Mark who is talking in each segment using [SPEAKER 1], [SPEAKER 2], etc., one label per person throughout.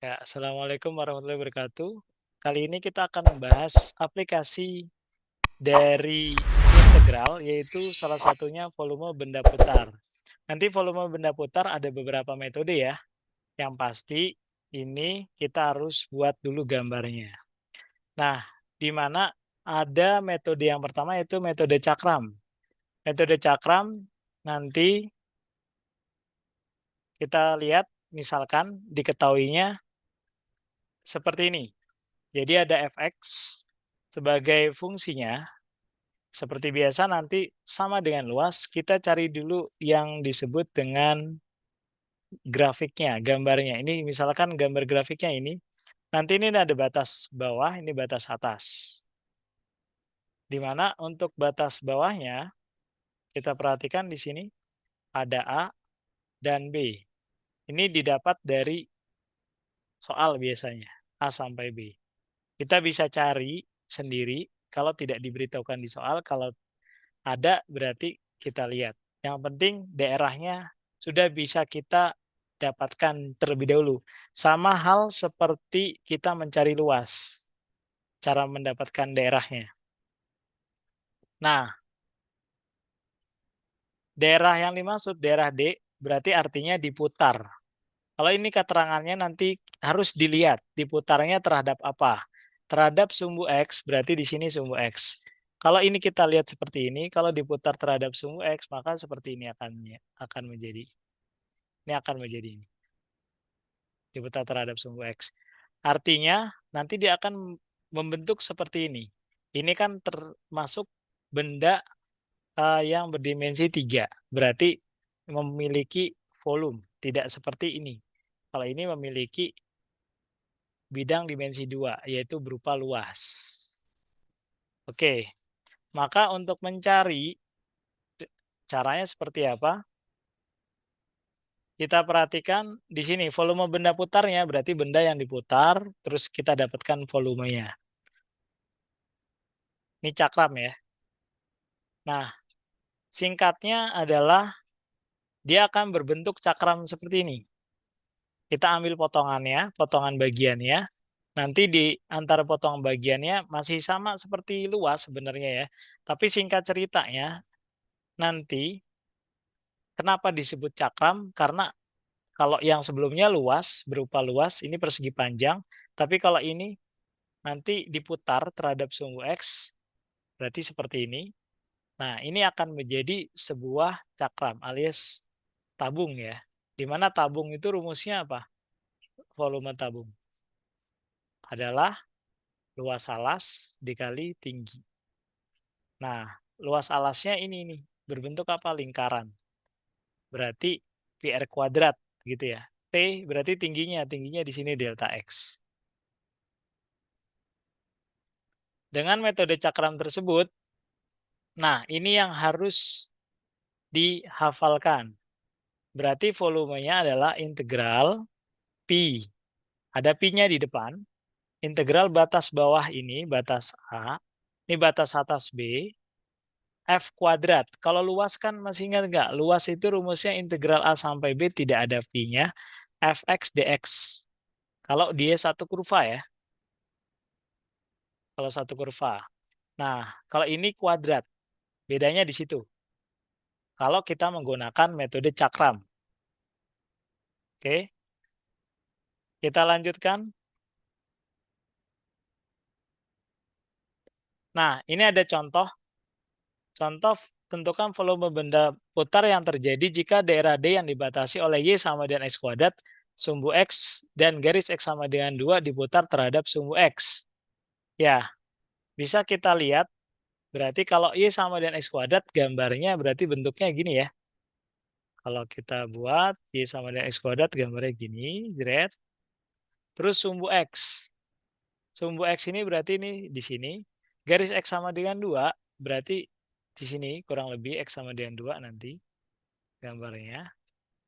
[SPEAKER 1] Ya, Assalamualaikum warahmatullahi wabarakatuh. Kali ini kita akan membahas aplikasi dari integral, yaitu salah satunya volume benda putar. Nanti volume benda putar ada beberapa metode ya. Yang pasti ini kita harus buat dulu gambarnya. Nah, di mana ada metode yang pertama yaitu metode cakram. Metode cakram nanti kita lihat misalkan diketahuinya seperti ini. Jadi ada fx sebagai fungsinya, seperti biasa nanti sama dengan luas, kita cari dulu yang disebut dengan grafiknya, gambarnya. Ini misalkan gambar grafiknya ini, nanti ini ada batas bawah, ini batas atas. Di mana untuk batas bawahnya, kita perhatikan di sini ada A dan B. Ini didapat dari soal biasanya, A sampai B. Kita bisa cari sendiri kalau tidak diberitahukan di soal, kalau ada berarti kita lihat. Yang penting daerahnya sudah bisa kita dapatkan terlebih dahulu. Sama hal seperti kita mencari luas, cara mendapatkan daerahnya. Nah, daerah yang dimaksud daerah D berarti artinya diputar. Kalau ini keterangannya nanti harus dilihat diputarnya terhadap apa. Terhadap sumbu X berarti di sini sumbu X. Kalau ini kita lihat seperti ini, kalau diputar terhadap sumbu X maka seperti ini akan menjadi. Ini akan menjadi ini. Diputar terhadap sumbu X. Artinya nanti dia akan membentuk seperti ini. Ini kan termasuk benda yang berdimensi 3. Berarti memiliki volume. Tidak seperti ini. Kalau ini memiliki bidang dimensi 2, yaitu berupa luas. Oke, maka untuk mencari caranya seperti apa? Kita perhatikan di sini volume benda putarnya, berarti benda yang diputar, terus kita dapatkan volumenya. Ini cakram ya. Nah, singkatnya adalah dia akan berbentuk cakram seperti ini. Kita ambil potongannya, potongan bagiannya. Nanti di antara potongan bagiannya masih sama seperti luas sebenarnya ya. Tapi singkat ceritanya, nanti kenapa disebut cakram? Karena kalau yang sebelumnya luas, berupa luas, ini persegi panjang. Tapi kalau ini nanti diputar terhadap sumbu X, berarti seperti ini. Nah, ini akan menjadi sebuah cakram alias tabung ya. Di mana tabung itu rumusnya apa? Volume tabung adalah luas alas dikali tinggi. Nah, luas alasnya ini nih, berbentuk apa? Lingkaran. Berarti PR kuadrat gitu ya. T berarti tingginya di sini delta X. Dengan metode cakram tersebut, nah ini yang harus dihafalkan. Berarti volumenya adalah integral pi. Ada pi-nya di depan. Integral batas bawah ini, batas A. Ini batas atas B. F kuadrat. Kalau luas kan masih ingat nggak? Luas itu rumusnya integral A sampai B tidak ada pi-nya. Fx dx. Kalau dia satu kurva ya. Kalau satu kurva. Nah, kalau ini kuadrat. Bedanya di situ. Kalau kita menggunakan metode cakram. Oke. Kita lanjutkan. Nah, ini ada contoh. Contoh tentukan volume benda putar yang terjadi jika daerah D yang dibatasi oleh Y sama dengan X kuadrat, sumbu X, dan garis X sama dengan 2 diputar terhadap sumbu X. Ya, bisa kita lihat, berarti kalau Y sama dengan X kuadrat, gambarnya berarti bentuknya gini ya. Kalau kita buat Y sama dengan X kuadrat, gambarnya gini, jeret. Terus sumbu X. Sumbu X ini berarti ini di sini. Garis X sama dengan 2, berarti di sini kurang lebih X sama dengan 2 nanti gambarnya.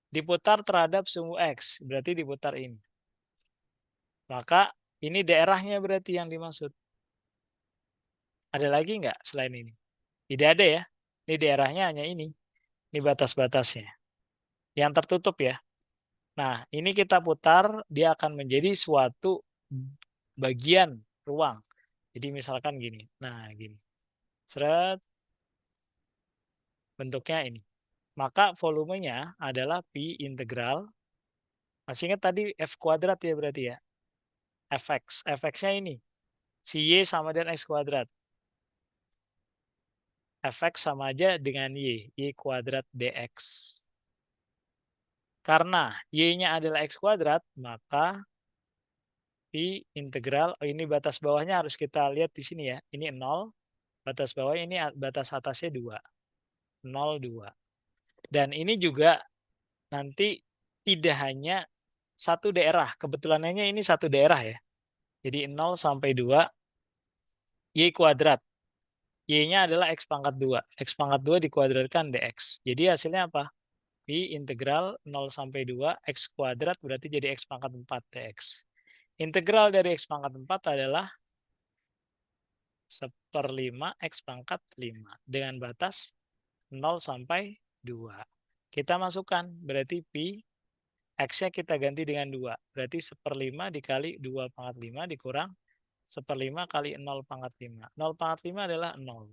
[SPEAKER 1] Diputar terhadap sumbu X, berarti diputar ini. Maka ini daerahnya berarti yang dimaksud. Ada lagi nggak selain ini? Tidak ada ya. Ini daerahnya hanya ini. Ini batas-batasnya. Yang tertutup ya. Nah, ini kita putar, dia akan menjadi suatu bagian ruang. Jadi misalkan gini. Nah, gini. Seret, bentuknya ini. Maka volumenya adalah Pi integral. Masih ingat tadi F kuadrat ya berarti ya? Fx. Fx-nya ini. Si Y sama dengan X kuadrat. Fx sama aja dengan Y. Y kuadrat dx. Karena Y-nya adalah X kuadrat, maka Pi integral, oh ini batas bawahnya harus kita lihat di sini ya. Ini 0, batas bawah ini batas atasnya 2. 0, 2. Dan ini juga nanti tidak hanya satu daerah. Kebetulannya ini satu daerah ya. Jadi 0 sampai 2, Y kuadrat. Y-nya adalah X pangkat 2. X pangkat 2 dikuadratkan dx. Jadi hasilnya apa? Pi integral 0 sampai 2, X kuadrat berarti jadi X pangkat 4 dx. Integral dari X pangkat 4 adalah 1/5 X pangkat 5. Dengan batas 0 sampai 2. Kita masukkan, berarti Pi, X-nya kita ganti dengan 2. Berarti 1/5 dikali 2 pangkat 5 dikurang 1/5 kali 0 pangkat 5. 0 pangkat 5 adalah 0.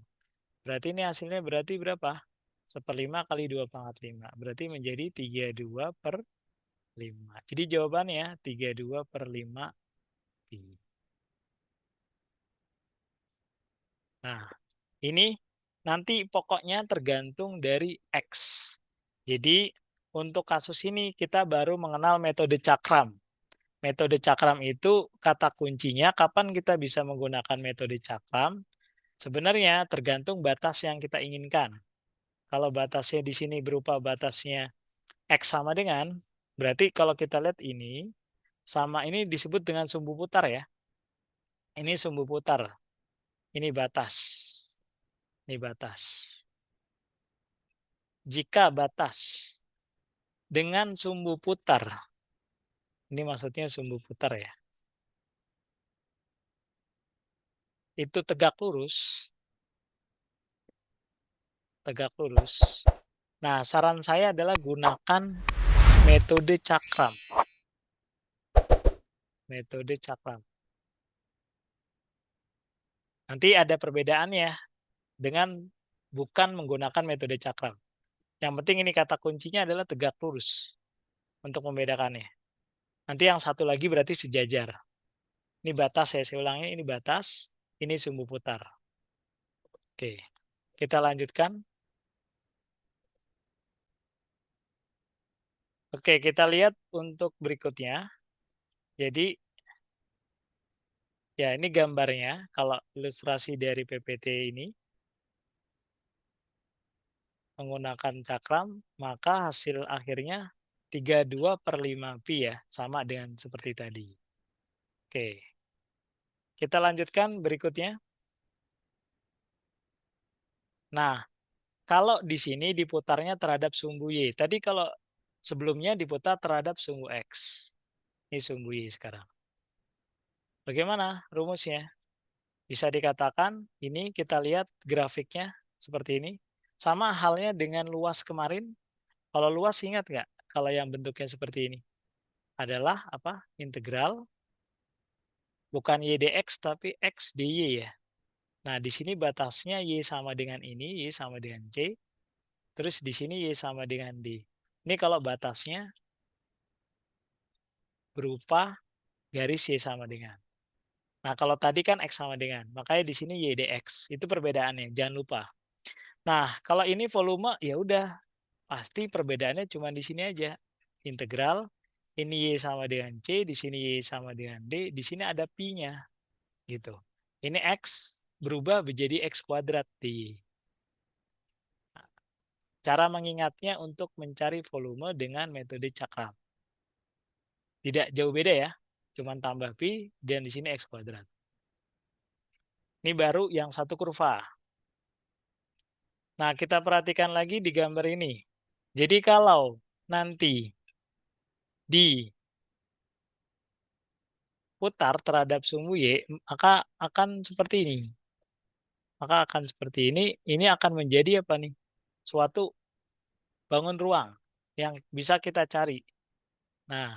[SPEAKER 1] Berarti ini hasilnya berarti berapa? 1/5 kali 2 pangkat 5. Berarti menjadi 32/5. Jadi jawabannya 32/5 Pi. Nah, ini nanti pokoknya tergantung dari X. Jadi untuk kasus ini kita baru mengenal metode cakram. Metode cakram itu kata kuncinya kapan kita bisa menggunakan metode cakram. Sebenarnya tergantung batas yang kita inginkan. Kalau batasnya di sini berupa batasnya X sama dengan, berarti kalau kita lihat ini, sama ini disebut dengan sumbu putar ya. Ini sumbu putar, ini batas. Ini batas. Jika batas dengan sumbu putar, ini maksudnya sumbu putar ya, itu tegak lurus, tegak lurus. Nah, saran saya adalah gunakan metode cakram. Metode cakram. Nanti ada perbedaannya dengan bukan menggunakan metode cakram. Yang penting ini kata kuncinya adalah tegak lurus untuk membedakannya. Nanti yang satu lagi berarti sejajar. Ini batas ya, saya ulangi, ini batas, ini sumbu putar. Oke, kita lanjutkan. Oke, kita lihat untuk berikutnya. Jadi, ya ini gambarnya, kalau ilustrasi dari PPT ini, menggunakan cakram, maka hasil akhirnya 32/5 pi ya, sama dengan seperti tadi. Oke, kita lanjutkan berikutnya. Nah, kalau di sini diputarnya terhadap sumbu Y. Tadi kalau sebelumnya diputar terhadap sumbu X. Ini sumbu Y sekarang. Bagaimana rumusnya? Bisa dikatakan ini kita lihat grafiknya seperti ini. Sama halnya dengan luas kemarin. Kalau luas ingat nggak? Kalau yang bentuknya seperti ini. Adalah apa? Integral. Bukan Y dx tapi X dy ya. Nah di sini batasnya Y sama dengan ini. Y sama dengan C. Terus di sini Y sama dengan D. Ini kalau batasnya berupa garis Y sama dengan. Nah, kalau tadi kan X sama dengan. Makanya di sini Y dx. Itu perbedaannya. Jangan lupa. Nah, kalau ini volume, ya udah. Pasti perbedaannya cuma di sini aja. Integral. Ini Y sama dengan C. Di sini Y sama dengan D. Di sini ada Pi-nya. Gitu. Ini X berubah menjadi X kuadrat di Y. Cara mengingatnya untuk mencari volume dengan metode cakram. Tidak jauh beda ya. Cuman tambah Pi dan di sini X kuadrat. Ini baru yang satu kurva. Nah, kita perhatikan lagi di gambar ini. Jadi kalau nanti diputar terhadap sumbu Y, maka akan seperti ini. Maka akan seperti ini. Ini akan menjadi apa nih? Suatu bangun ruang yang bisa kita cari. Nah,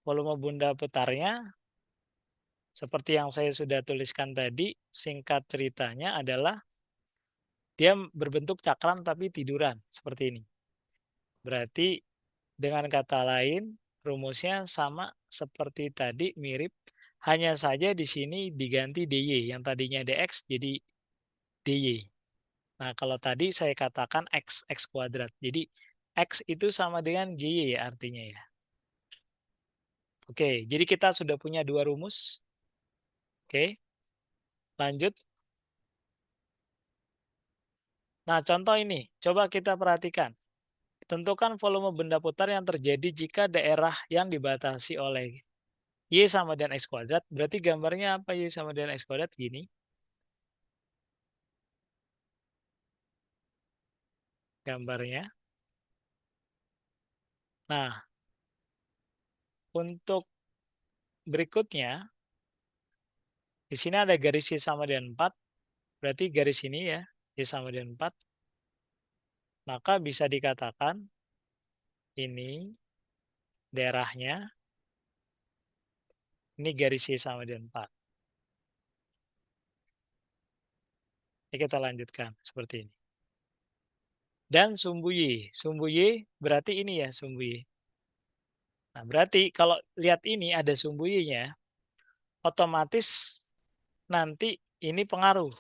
[SPEAKER 1] volume bunda putarnya seperti yang saya sudah tuliskan tadi, singkat ceritanya adalah dia berbentuk cakram tapi tiduran seperti ini. Berarti dengan kata lain rumusnya sama seperti tadi, mirip, hanya saja di sini diganti dy, yang tadinya dx jadi dy. Nah, kalau tadi saya katakan x kuadrat. Jadi x itu sama dengan gy ya artinya ya. Oke, jadi kita sudah punya dua rumus. Oke, lanjut. Nah, contoh ini, coba kita perhatikan. Tentukan volume benda putar yang terjadi jika daerah yang dibatasi oleh Y sama dengan X kuadrat. Berarti gambarnya apa Y sama dengan X kuadrat? Gini. Gambarnya. Nah, untuk berikutnya, di sini ada garis Y sama dengan 4. Berarti garis ini ya, Y sama dengan 4. Maka bisa dikatakan ini daerahnya, ini garis Y sama dengan 4. Ini kita lanjutkan seperti ini. Dan sumbu Y. Sumbu Y berarti ini ya sumbu Y. Nah, berarti kalau lihat ini ada sumbu Y-nya, otomatis nanti ini pengaruh.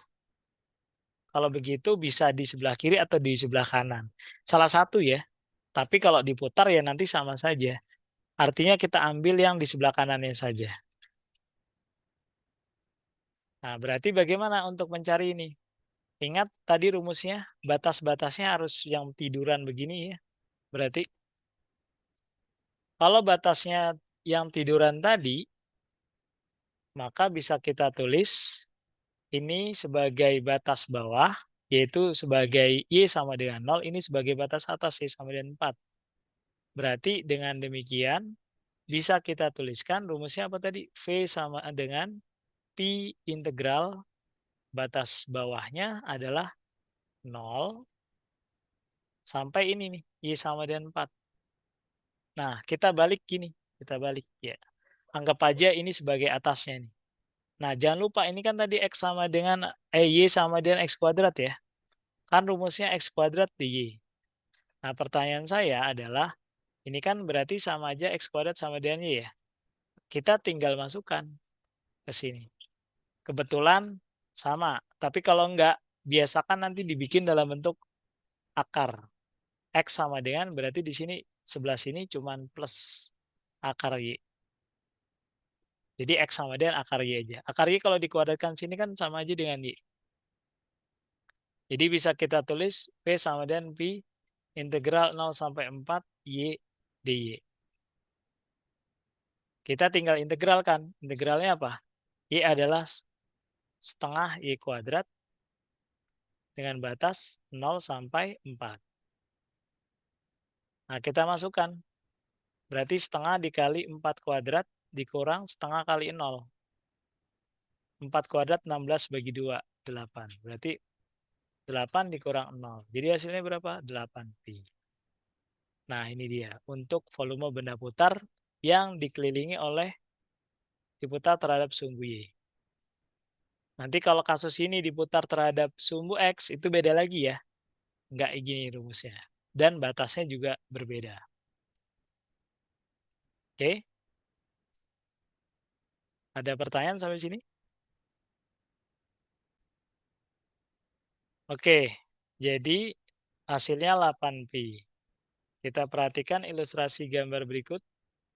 [SPEAKER 1] Kalau begitu bisa di sebelah kiri atau di sebelah kanan. Salah satu ya. Tapi kalau diputar ya nanti sama saja. Artinya kita ambil yang di sebelah kanannya saja. Nah, berarti bagaimana untuk mencari ini? Ingat tadi rumusnya, batas-batasnya harus yang tiduran begini ya. Berarti kalau batasnya yang tiduran tadi, maka bisa kita tulis ini sebagai batas bawah, yaitu sebagai Y sama dengan 0, ini sebagai batas atas Y sama dengan 4. Berarti dengan demikian, bisa kita tuliskan rumusnya apa tadi? V sama dengan Pi integral batas bawahnya adalah 0 sampai ini nih, Y sama dengan 4. Nah, kita balik gini. Kita balik ya. Anggap aja ini sebagai atasnya nih. Nah, jangan lupa ini kan tadi X sama dengan, Y sama dengan X kuadrat ya. Kan rumusnya X kuadrat di Y. Nah, pertanyaan saya adalah, ini kan berarti sama aja X kuadrat sama dengan Y ya. Kita tinggal masukkan ke sini. Kebetulan sama. Tapi kalau enggak, biasakan nanti dibikin dalam bentuk akar. X sama dengan berarti di sini sebelah sini cuman plus akar Y. Jadi X sama dengan akar Y aja. Akar Y kalau dikuadratkan sini kan sama aja dengan Y. Jadi bisa kita tulis P sama dengan Pi integral 0 sampai 4 Y dy. Kita tinggal integralkan. Integralnya apa? Y adalah setengah Y kuadrat dengan batas 0 sampai 4. Nah, kita masukkan. Berarti setengah dikali 4 kuadrat dikurang setengah kali 0. 4 kuadrat 16 bagi 2, 8. Berarti 8 dikurang 0. Jadi hasilnya berapa? 8 pi. Nah, ini dia. Untuk volume benda putar yang dikelilingi oleh diputar terhadap sumbu Y. Nanti kalau kasus ini diputar terhadap sumbu X, itu beda lagi ya. Nggak gini rumusnya. Dan batasnya juga berbeda. Oke? Ada pertanyaan sampai sini? Oke, jadi hasilnya 8pi. Kita perhatikan ilustrasi gambar berikut.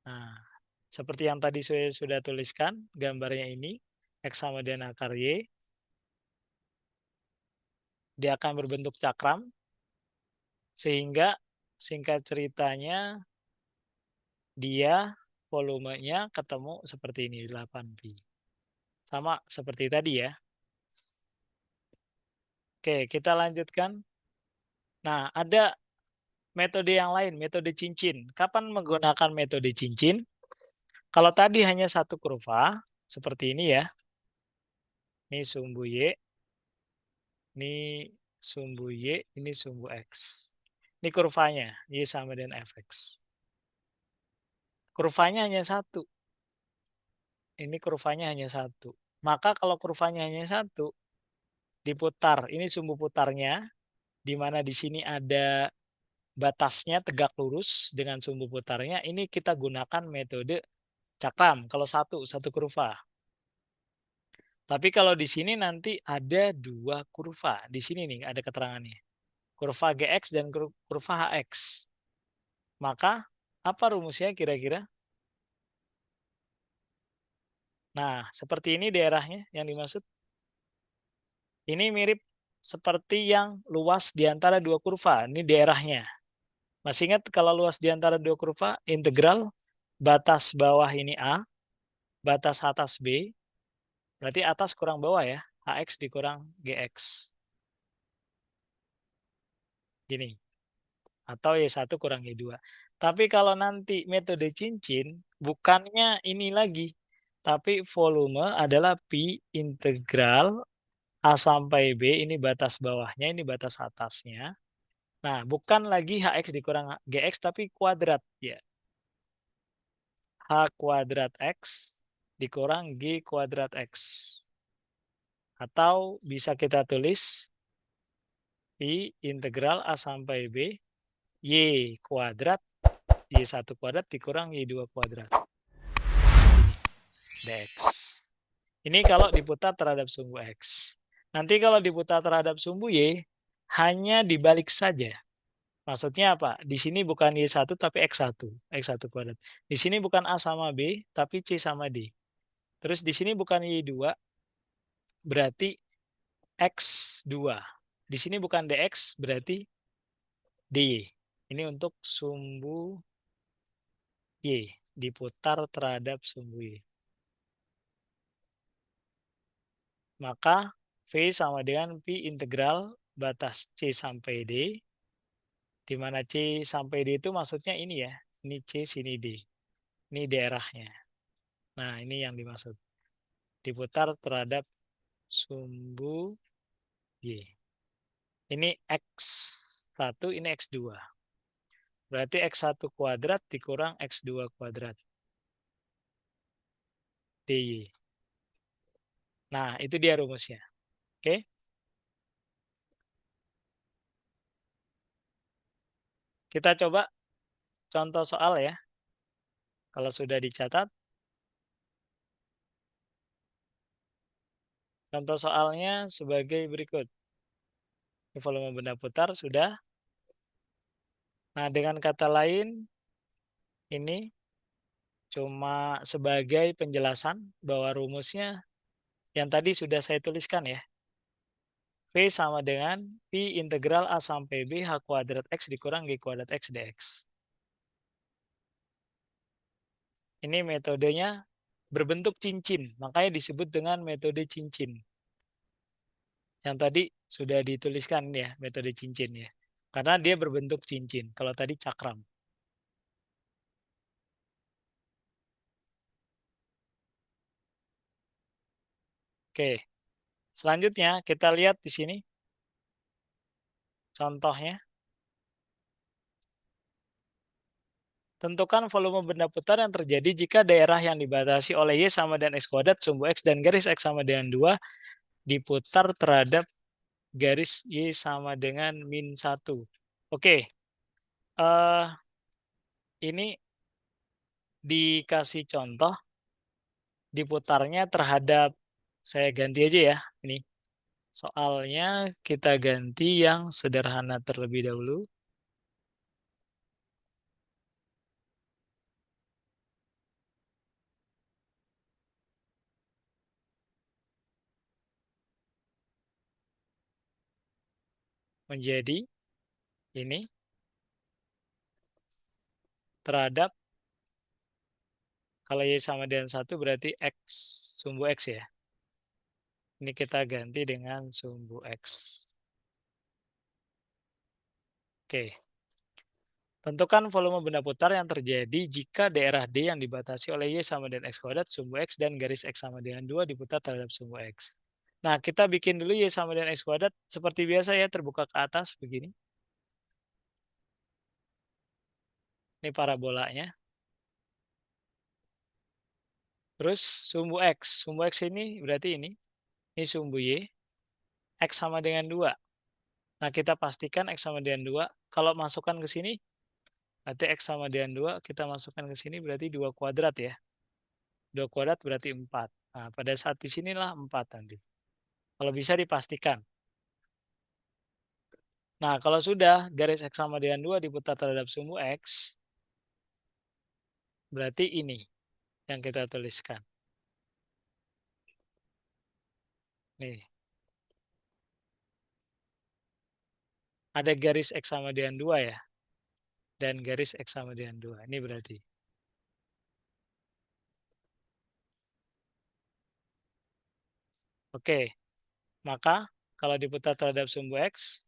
[SPEAKER 1] Nah, seperti yang tadi saya sudah tuliskan, gambarnya ini, X sama dengan akar Y. Dia akan berbentuk cakram, sehingga singkat ceritanya, dia volumenya ketemu seperti ini, 8pi. Sama seperti tadi ya. Oke, kita lanjutkan. Nah, ada metode yang lain, metode cincin. Kapan menggunakan metode cincin? Kalau tadi hanya satu kurva, seperti ini ya. Ini sumbu Y, ini sumbu Y, ini sumbu X. Ini kurvanya, Y sama dengan Fx. kurvanya hanya satu. Ini kurvanya hanya satu. Maka kalau kurvanya hanya satu, diputar. Ini sumbu putarnya, di mana di sini ada batasnya tegak lurus dengan sumbu putarnya. Ini kita gunakan metode cakram. Kalau satu kurva. Tapi kalau di sini nanti ada dua kurva. Di sini nih ada keterangannya. Kurva GX dan kurva HX. Maka apa rumusnya kira-kira? Nah, seperti ini daerahnya yang dimaksud. Ini mirip seperti yang luas di antara dua kurva. Ini daerahnya. Masih ingat kalau luas di antara dua kurva, integral batas bawah ini A, batas atas B, berarti atas kurang bawah ya, HX dikurang GX. Gini. Atau Y1 kurang Y2. Tapi kalau nanti metode cincin, bukannya ini lagi. Tapi volume adalah Pi integral A sampai B, ini batas bawahnya, ini batas atasnya. Nah, bukan lagi HX dikurang GX, tapi kuadrat. Ya. H kuadrat X dikurang G kuadrat X. Atau bisa kita tulis Pi integral A sampai B, Y kuadrat, Y1 kuadrat dikurang Y2 kuadrat. Ini, dx. Ini kalau diputar terhadap sumbu X. Nanti kalau diputar terhadap sumbu Y, hanya dibalik saja. Maksudnya apa? Di sini bukan Y1 tapi X1. X1 kuadrat. Di sini bukan A sama B, tapi C sama D. Terus di sini bukan Y2, berarti X2. Di sini bukan DX, berarti DY. Ini untuk sumbu Y. Diputar terhadap sumbu Y. Maka V sama dengan Pi integral batas C sampai D, di mana C sampai D itu maksudnya ini ya, ini C, sini D. Ini daerahnya. Nah, ini yang dimaksud. Diputar terhadap sumbu Y. Ini X1, ini X2. Berarti X1 kuadrat dikurang X2 kuadrat. DY. Nah, itu dia rumusnya. Oke? Kita coba contoh soal ya. Kalau sudah dicatat, contoh soalnya sebagai berikut. Volume benda putar sudah. Nah, dengan kata lain, ini cuma sebagai penjelasan bahwa rumusnya yang tadi sudah saya tuliskan ya. V sama dengan Pi integral A sampai B H kuadrat X dikurang G kuadrat X dx. Ini metodenya berbentuk cincin, makanya disebut dengan metode cincin. Yang tadi sudah dituliskan ya, metode cincin ya. Karena dia berbentuk cincin, kalau tadi cakram. Oke, selanjutnya kita lihat di sini contohnya. Tentukan volume benda putar yang terjadi jika daerah yang dibatasi oleh Y sama dengan X kuadrat, sumbu X dan garis X sama dengan 2 diputar terhadap garis Y sama dengan min 1. Oke, ini dikasih contoh diputarnya terhadap, saya ganti aja ya, ini. Soalnya kita ganti yang sederhana terlebih dahulu. Menjadi ini terhadap, kalau Y sama dengan 1 berarti X, sumbu X ya. Ini kita ganti dengan sumbu X. Oke. Tentukan volume benda putar yang terjadi jika daerah D yang dibatasi oleh Y sama dengan X kuadrat, sumbu X, dan garis X sama dengan 2 diputar terhadap sumbu X. Nah, kita bikin dulu Y sama dengan X kuadrat. Seperti biasa ya, terbuka ke atas begini. Ini parabolanya. Terus sumbu X. Sumbu X ini berarti ini. Ini sumbu Y. X sama dengan 2. Nah, kita pastikan X sama dengan 2. Kalau masukkan ke sini, berarti X sama dengan 2. Kita masukkan ke sini berarti 2 kuadrat ya. 2 kuadrat berarti 4. Nah, pada saat di sinilah 4 nanti. Kalau bisa dipastikan. Nah, kalau sudah garis X sama dengan 2 diputar terhadap sumbu X, berarti ini yang kita tuliskan. Nih. Ada garis X sama dengan 2 ya. Dan garis X sama dengan 2. Ini berarti. Oke. Maka kalau diputar terhadap sumbu X,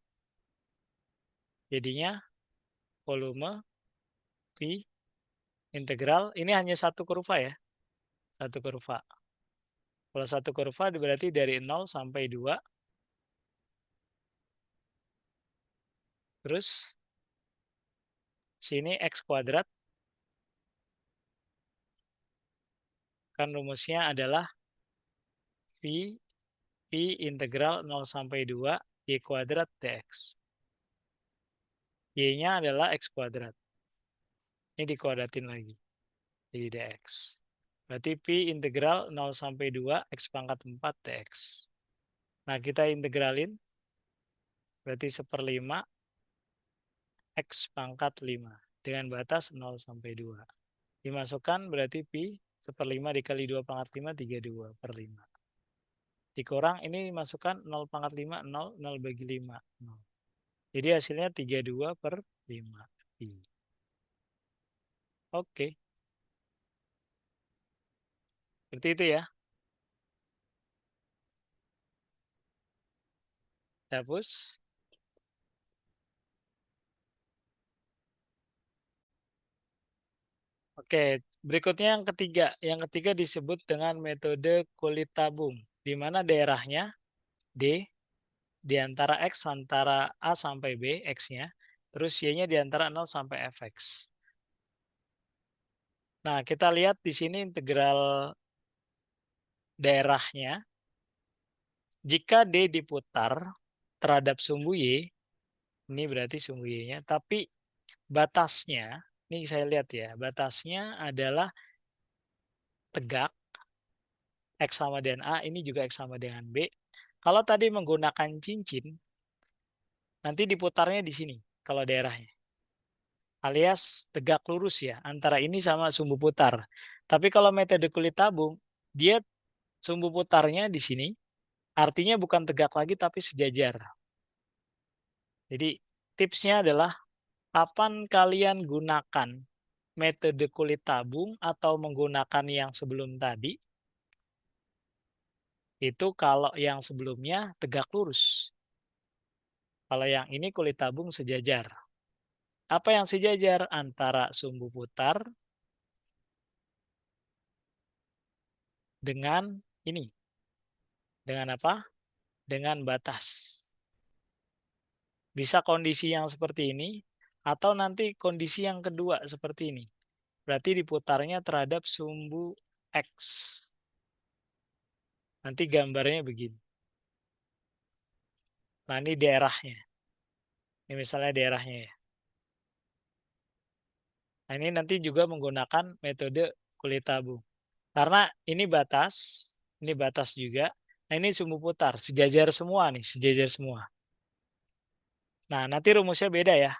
[SPEAKER 1] jadinya volume P integral. Ini hanya satu kurva ya. Satu kurva. Kalau satu kurva berarti dari 0 sampai 2. Terus sini X kuadrat. Kan rumusnya adalah V P integral 0 sampai 2 Y kuadrat dx. Y-nya adalah X kuadrat. Ini dikuadratin lagi. Jadi dx. Berarti P integral 0 sampai 2 X pangkat 4 dx. Nah, kita integralin. Berarti 1/5 X pangkat 5. Dengan batas 0 sampai 2. Dimasukkan berarti Pi 1/5 dikali 2 pangkat 5, 32/5. Dikurang ini dimasukkan 0 pangkat 5, 0, 0 bagi 5, 0. Jadi hasilnya 32/5 Pi. Oke. Seperti itu ya. Hapus. Oke, berikutnya yang ketiga. Yang ketiga disebut dengan metode kulit tabung. Di mana daerahnya D di antara X antara A sampai B, X-nya. Terus Y-nya di antara 0 sampai Fx. Nah, kita lihat di sini integral daerahnya. Jika D diputar terhadap sumbu Y, ini berarti sumbu Y-nya, tapi batasnya, ini saya lihat ya, batasnya adalah tegak, X sama dengan A, ini juga X sama dengan B. Kalau tadi menggunakan cincin, nanti diputarnya di sini, kalau daerahnya. Alias tegak lurus ya, antara ini sama sumbu putar. Tapi kalau metode kulit tabung, dia sumbu putarnya di sini, artinya bukan tegak lagi tapi sejajar. Jadi tipsnya adalah kapan kalian gunakan metode kulit tabung atau menggunakan yang sebelum tadi, itu kalau yang sebelumnya tegak lurus. Kalau yang ini kulit tabung sejajar. Apa yang sejajar? Antara sumbu putar dengan ini. Dengan apa? Dengan batas. Bisa kondisi yang seperti ini, atau nanti kondisi yang kedua seperti ini. Berarti diputarnya terhadap sumbu X. Nanti gambarnya begini. Nah, ini daerahnya. Ini misalnya daerahnya ya. Nah, ini nanti juga menggunakan metode kulit tabung. Karena ini batas juga. Nah, ini sumbu putar, sejajar semua nih, sejajar semua. Nah, nanti rumusnya beda ya.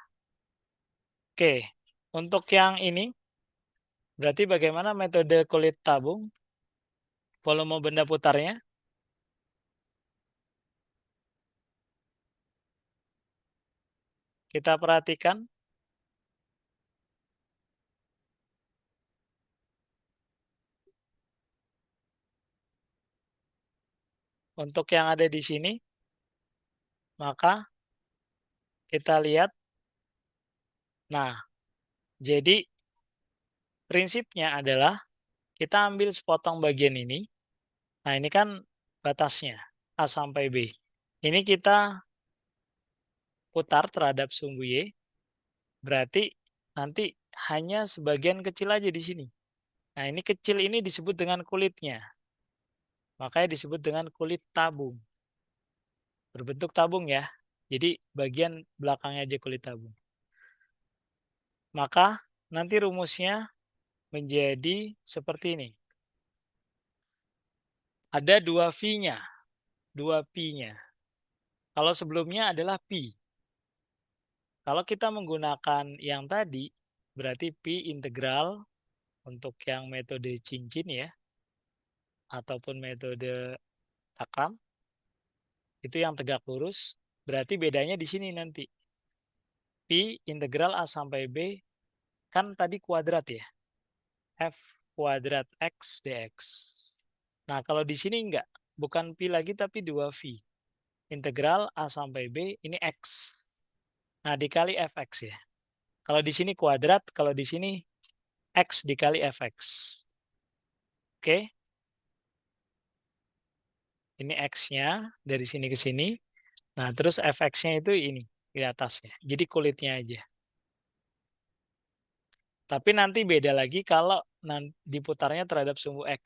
[SPEAKER 1] Oke, untuk yang ini, berarti bagaimana metode kulit tabung? Volume benda putarnya. Kita perhatikan. Untuk yang ada di sini, maka kita lihat. Nah, jadi prinsipnya adalah kita ambil sepotong bagian ini. Nah, ini kan batasnya, A sampai B. Ini kita putar terhadap sumbu Y, berarti nanti hanya sebagian kecil aja di sini. Nah, ini kecil ini disebut dengan kulitnya. Makanya disebut dengan kulit tabung. Berbentuk tabung ya. Jadi bagian belakangnya aja kulit tabung. Maka nanti rumusnya menjadi seperti ini. Ada dua V-nya. Dua P-nya. Kalau sebelumnya adalah P. Kalau kita menggunakan yang tadi, berarti P integral untuk yang metode cincin ya, ataupun metode cakram, itu yang tegak lurus, berarti bedanya di sini nanti. P integral A sampai B, kan tadi kuadrat ya, F kuadrat X dx. Nah, kalau di sini enggak, bukan P lagi tapi 2V. Integral A sampai B, ini X. Nah, dikali Fx ya. Kalau di sini kuadrat, kalau di sini X dikali Fx. Oke. Ini X-nya dari sini ke sini. Nah, terus Fx-nya itu ini di atasnya. Jadi kulitnya aja. Tapi nanti beda lagi kalau diputarnya terhadap sumbu X.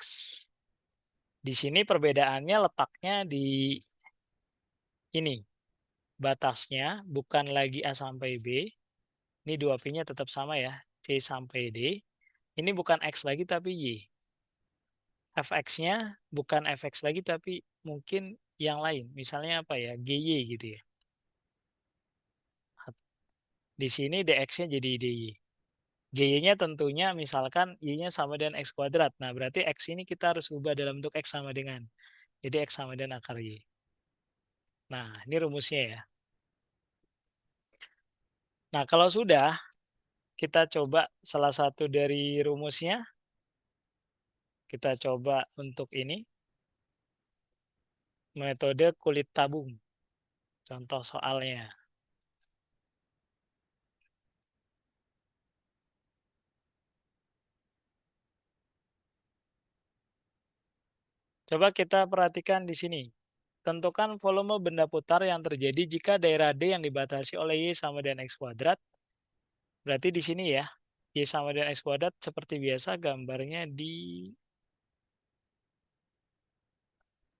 [SPEAKER 1] Di sini perbedaannya letaknya di ini. Batasnya bukan lagi A sampai B. Ini 2P-nya tetap sama ya. C sampai D. Ini bukan X lagi tapi Y. Fx-nya bukan Fx lagi tapi mungkin yang lain. Misalnya apa ya? GY gitu ya. Di sini dx-nya jadi dy. GY-nya tentunya misalkan y-nya sama dengan x kuadrat. Nah, berarti x ini kita harus ubah dalam bentuk x sama dengan. Jadi x sama dengan akar y. Nah, ini rumusnya ya. Nah, kalau sudah, kita coba salah satu dari rumusnya. Kita coba untuk ini. Metode kulit tabung. Contoh soalnya. Coba kita perhatikan di sini. Tentukan volume benda putar yang terjadi jika daerah D yang dibatasi oleh Y sama dengan X kuadrat. Berarti di sini ya, Y sama dengan X kuadrat seperti biasa gambarnya di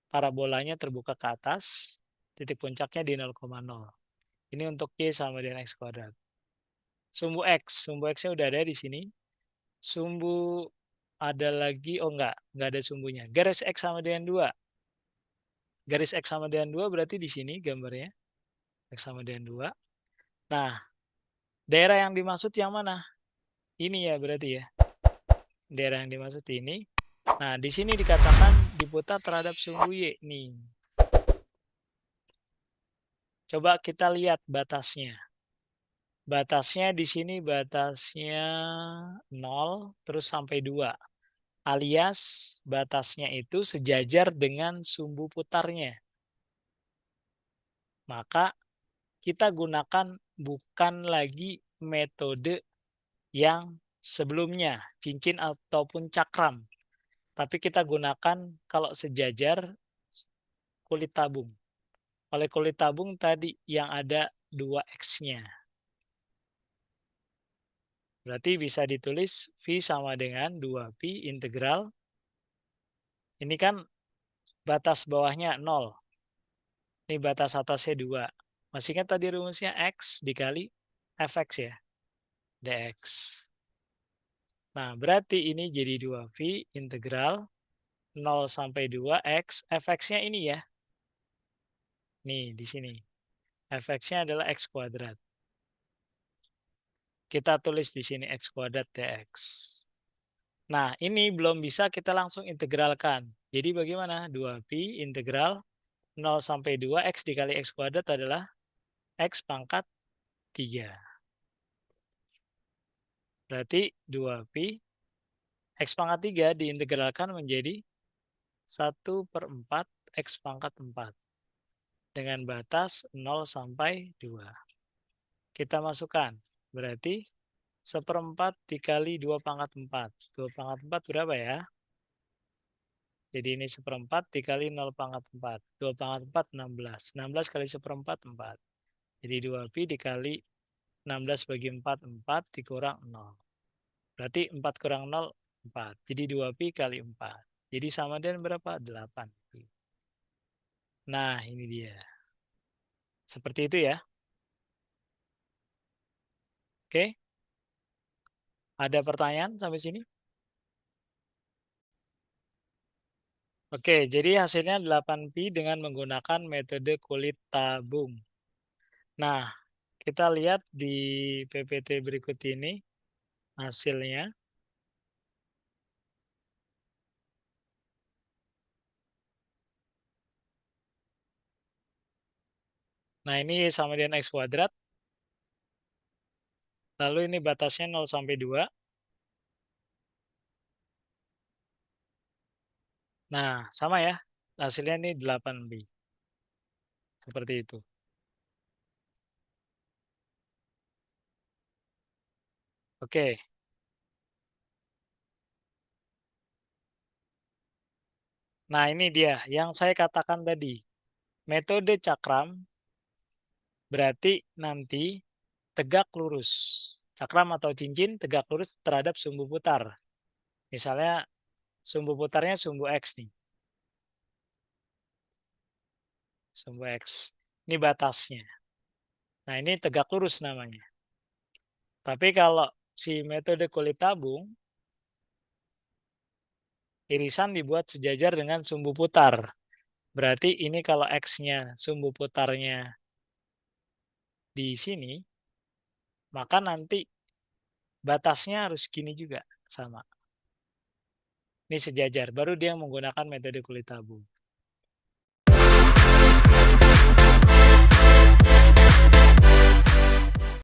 [SPEAKER 1] parabolanya terbuka ke atas, titik puncaknya di 0,0. Ini untuk Y sama dengan X kuadrat. Sumbu X-nya udah ada di sini. Sumbu ada lagi, oh enggak ada sumbunya. Garis X sama dengan 2. Garis X sama dengan 2 berarti di sini gambarnya. X sama dengan 2. Nah, daerah yang dimaksud yang mana? Ini ya berarti ya. Daerah yang dimaksud ini. Nah, di sini dikatakan diputar terhadap sumbu Y nih. Coba kita lihat batasnya. Batasnya di sini batasnya 0 terus sampai 2. Alias batasnya itu sejajar dengan sumbu putarnya. Maka kita gunakan bukan lagi metode yang sebelumnya, cincin ataupun cakram. Tapi kita gunakan kalau sejajar kulit tabung. Oleh kulit tabung tadi yang ada 2X-nya. Berarti bisa ditulis V sama dengan 2Pi integral. Ini kan batas bawahnya 0. Ini batas atasnya 2. Masih ingat tadi rumusnya X dikali Fx ya. Dx. Nah, berarti ini jadi 2V integral 0 sampai 2X. Fx-nya ini ya. Nih, di sini. Fx-nya adalah X kuadrat. Kita tulis di sini X kuadrat dx. Nah, ini belum bisa kita langsung integralkan. Jadi bagaimana? 2Pi integral 0 sampai 2 X dikali X kuadrat adalah X pangkat 3. Berarti 2Pi X pangkat 3 diintegralkan menjadi 1/4 X pangkat 4. Dengan batas 0 sampai 2. Kita masukkan. Berarti 1/4 dikali 2 pangkat 4. 2 pangkat 4 berapa ya? Jadi ini 1/4 dikali 0 pangkat 4. 2 pangkat 4, 16. 16 kali 1/4, 4. Jadi 2Pi dikali 16 bagi 4, 4 dikurang 0. Berarti 4 kurang 0, 4. Jadi 2pi kali 4. Jadi sama dengan berapa? 8pi. Nah, ini dia. Seperti itu ya. Oke. Ada pertanyaan sampai sini? Oke, jadi hasilnya 8pi dengan menggunakan metode kulit tabung. Nah, kita lihat di PPT berikut ini hasilnya. Nah, ini sama dengan X kuadrat. Lalu ini batasnya 0 sampai 2. Nah, sama ya. Hasilnya ini 8pi. Seperti itu. Oke. Nah, ini dia yang saya katakan tadi. Metode cakram berarti nanti tegak lurus. Cakram atau cincin tegak lurus terhadap sumbu putar. Misalnya sumbu putarnya sumbu X nih. Sumbu X. Ini batasnya. Nah, ini tegak lurus namanya. Tapi kalau si metode kulit tabung, irisan dibuat sejajar dengan sumbu putar. Berarti ini kalau X-nya sumbu putarnya di sini, maka nanti batasnya harus gini juga, sama. Ini sejajar, baru dia menggunakan metode kulit tabung.